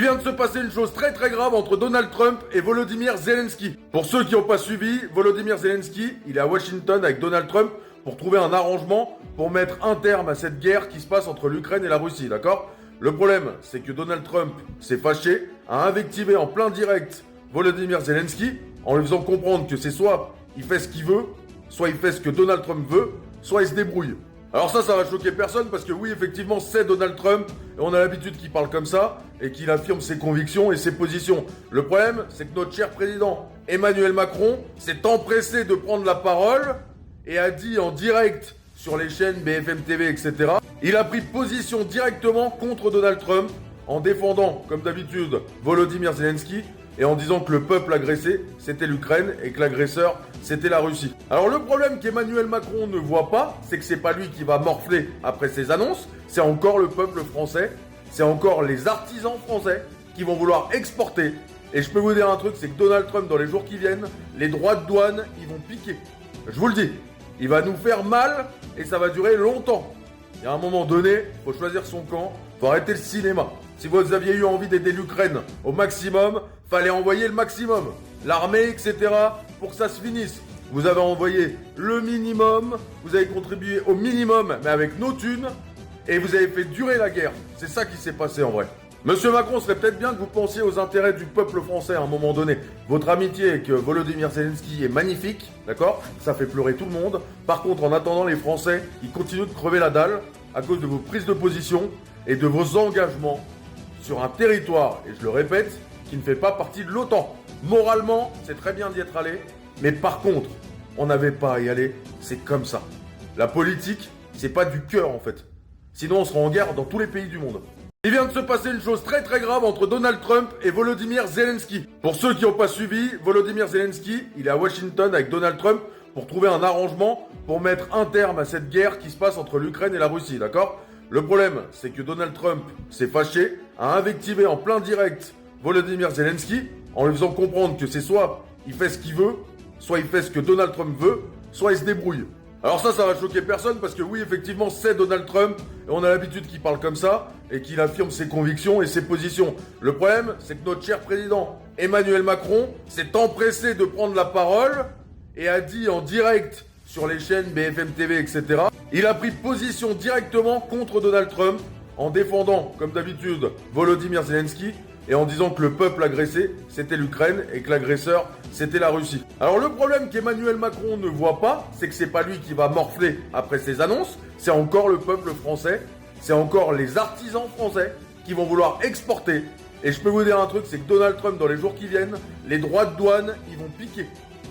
Il vient de se passer une chose très grave entre Donald Trump et Volodymyr Zelensky. Pour ceux qui n'ont pas suivi, Volodymyr Zelensky, il est à Washington avec Donald Trump pour trouver un arrangement pour mettre un terme à cette guerre qui se passe entre l'Ukraine et la Russie, d'accord? Le problème, c'est que Donald Trump s'est fâché, a invectivé en plein direct Volodymyr Zelensky en lui faisant comprendre que c'est soit il fait ce qu'il veut, soit il fait ce que Donald Trump veut, soit il se débrouille. Alors ça va choquer personne parce que oui, effectivement, c'est Donald Trump et on a l'habitude qu'il parle comme ça et qu'il affirme ses convictions et ses positions. Le problème, c'est que notre cher président Emmanuel Macron s'est empressé de prendre la parole et a dit en direct sur les chaînes BFM TV, etc. Il a pris position directement contre Donald Trump en défendant, comme d'habitude, Volodymyr Zelensky et en disant que le peuple agressé, c'était l'Ukraine et que l'agresseur, c'était la Russie. Alors le problème qu'Emmanuel Macron ne voit pas, c'est que c'est pas lui qui va morfler après ses annonces, c'est encore le peuple français, c'est encore les artisans français qui vont vouloir exporter. Et je peux vous dire un truc, c'est que Donald Trump, dans les jours qui viennent, les droits de douane, ils vont piquer. Je vous le dis, il va nous faire mal et ça va durer longtemps. Il y a un moment donné, faut choisir son camp, faut arrêter le cinéma. Si vous aviez eu envie d'aider l'Ukraine au maximum, fallait envoyer le maximum. L'armée, etc., pour que ça se finisse. Vous avez envoyé le minimum, vous avez contribué au minimum, mais avec nos thunes, et vous avez fait durer la guerre. C'est ça qui s'est passé en vrai. Monsieur Macron, serait peut-être bien que vous pensiez aux intérêts du peuple français à un moment donné. Votre amitié avec Volodymyr Zelensky est magnifique, d'accord? Ça fait pleurer tout le monde. Par contre, en attendant, les Français, ils continuent de crever la dalle à cause de vos prises de position et de vos engagements sur un territoire, et je le répète, qui ne fait pas partie de l'OTAN. Moralement, c'est très bien d'y être allé, mais par contre, on n'avait pas à y aller, c'est comme ça. La politique, c'est pas du cœur en fait. Sinon, on sera en guerre dans tous les pays du monde. Il vient de se passer une chose très grave entre Donald Trump et Volodymyr Zelensky. Pour ceux qui n'ont pas suivi, Volodymyr Zelensky, il est à Washington avec Donald Trump pour trouver un arrangement pour mettre un terme à cette guerre qui se passe entre l'Ukraine et la Russie, d'accord? Le problème, c'est que Donald Trump s'est fâché, a invectivé en plein direct Volodymyr Zelensky en lui faisant comprendre que c'est soit il fait ce qu'il veut, soit il fait ce que Donald Trump veut, soit il se débrouille. Alors ça va choquer personne parce que oui, effectivement, c'est Donald Trump et on a l'habitude qu'il parle comme ça et qu'il affirme ses convictions et ses positions. Le problème, c'est que notre cher président Emmanuel Macron s'est empressé de prendre la parole et a dit en direct sur les chaînes BFM TV, etc. Il a pris position directement contre Donald Trump en défendant, comme d'habitude, Volodymyr Zelensky et en disant que le peuple agressé, c'était l'Ukraine et que l'agresseur, c'était la Russie. Alors le problème qu'Emmanuel Macron ne voit pas, c'est que c'est pas lui qui va morfler après ses annonces, c'est encore le peuple français, c'est encore les artisans français qui vont vouloir exporter. Et je peux vous dire un truc, c'est que Donald Trump, dans les jours qui viennent, les droits de douane, ils vont piquer.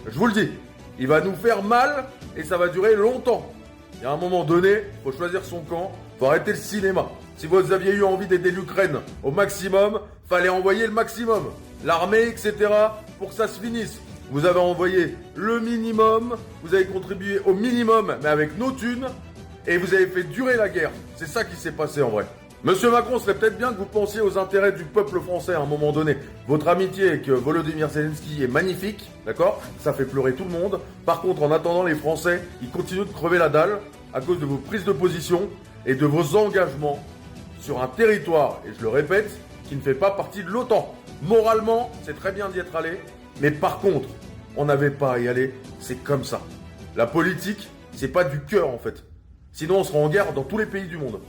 Je vous le dis, il va nous faire mal et ça va durer longtemps. Il y a un moment donné, faut choisir son camp, faut arrêter le cinéma. Si vous aviez eu envie d'aider l'Ukraine au maximum, fallait envoyer le maximum. L'armée, etc., pour que ça se finisse. Vous avez envoyé le minimum, vous avez contribué au minimum, mais avec nos thunes, et vous avez fait durer la guerre. C'est ça qui s'est passé en vrai. Monsieur Macron, serait peut-être bien que vous pensiez aux intérêts du peuple français à un moment donné. Votre amitié avec Volodymyr Zelensky est magnifique, d'accord? Ça fait pleurer tout le monde. Par contre, en attendant, les Français, ils continuent de crever la dalle à cause de vos prises de position et de vos engagements sur un territoire, et je le répète, qui ne fait pas partie de l'OTAN. Moralement, c'est très bien d'y être allé, mais par contre, on n'avait pas à y aller, c'est comme ça. La politique, c'est pas du cœur en fait. Sinon, on sera en guerre dans tous les pays du monde.